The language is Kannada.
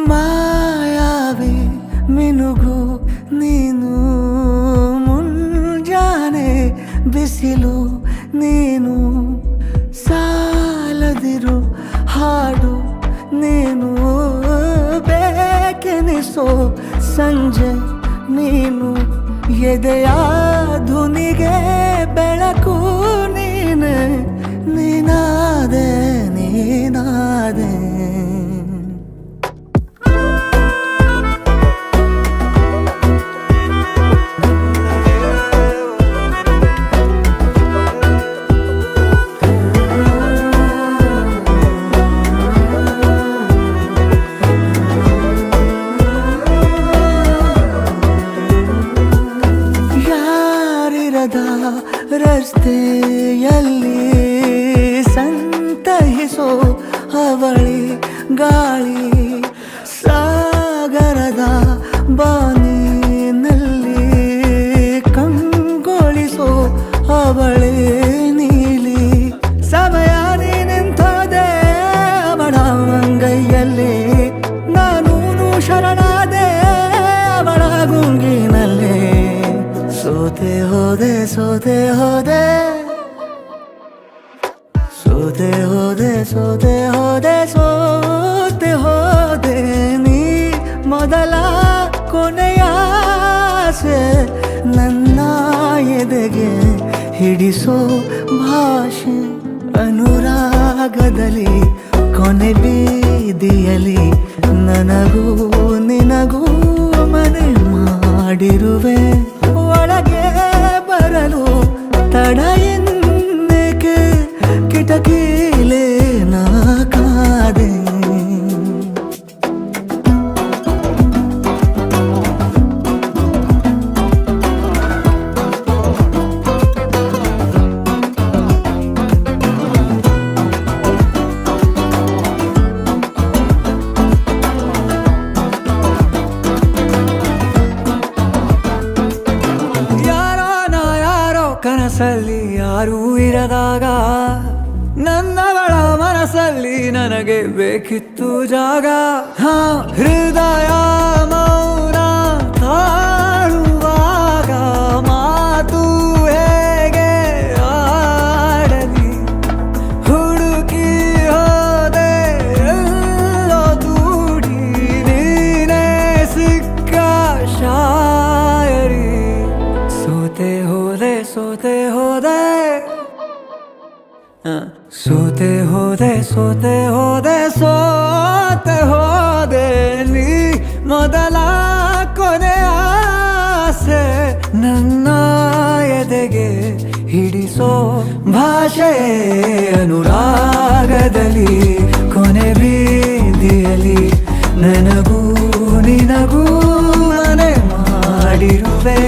ಮಾಯಾವಿ ಮಿನುಗು ನೀನು, ಮುಂಜಾನೆ ಬಿಸಿಲು ನೀನು, ಸಾಲದಿರು ಹಾಡು ನೀನು, ಬೇಕೆನಿಸೋ ಸಂಜೆ ನೀನು, ಎದೆಯ ಧುನಿಗೆ ಬೆಳಕು ನೀನೆ, ನೀನಾದೆ ನೀನಾದೆ. ರಸ್ತೆಯಲ್ಲಿ ಸಂತಹಿಸೋ ಅವಳಿ ಗಾಳಿ, ಸಾಗರದ ಬಾನಿನಲ್ಲಿ ಕಂಗೊಳಿಸೋ ಅವಳೆ ನೀಲಿ, ಸಮಯ ನಿಂತೋದೆ ಅವಳ ಅಂಗೈಯಲ್ಲಿ, ನಾನು ಶರಣಾದೆ ಅವಳ ಗುಂಗಿನಲ್ಲಿ, ಸೋತೆ ಹೋದೆ ಸೋತೆ ಹೋದೆ ಸೋತೆ ಹೋದೆ ಸೋತೆ ಹೋದೆ ಸೋತೆ ಹೋದೆ, ನೀ ಮೊದಲ ಕೊನೆಯ ಆಸೆ, ನನ್ನ ಎದೆಗೆ ಹಿಡಿಸೋ ಭಾಷೆ, ಅನುರಾಗದಲ್ಲಿ ಕೊನೆ ಬೀದಿಯಲ್ಲಿ ನನಗೂ ನಿನಗೂ ಮನೆ ಮಾಡಿರುವೆ, ಒಳಗೆ ಬರಲು ತಡ ಎನ್ನಕ್ಕೆ ಕಿಟಕಿಲೇ ನಾ ಕಾದೆ. ಕನಸಲ್ಲಿ ಯಾರೂ ಇರದಾಗ ನನ್ನಗಳ ಮನಸ್ಸಲ್ಲಿ ನನಗೆ ಬೇಕಿತ್ತು ಜಾಗ, ಹೃದಯ ಮೌನ ತಾಳುವಾಗ ಮಾತು ಹೇಗೆ ಆಡಲಿ, ಹುಡುಕಿ ಹೋದೆ ಎಲ್ಲೋ ದೂಡಿ ನೀನೇ ಸಿಕ್ಕ ಶಾಯರಿ, ಸೋತೆ ಹೋದೆ ಸೋತೆ ಹೋದೆ ಸೋತೆ ಹೋದೆ ಸೋತೆ ಹೋದೆ ಸೋತೆ ಹೋದೆ, ನೀ ಮೊದಲ ಕೊನೆ ಆಸೆ, ನನ್ನ ಎದೆಗೆ ಹಿಡಿಸೋ ಭಾಷೆ, ಅನುರಾಗದಲ್ಲಿ ಕೊನೆ ಬೀದಿಯಲ್ಲಿ ನನಗೂ ನಿನಗೂ ಮನೆ ಮಾಡಿರುವೆ.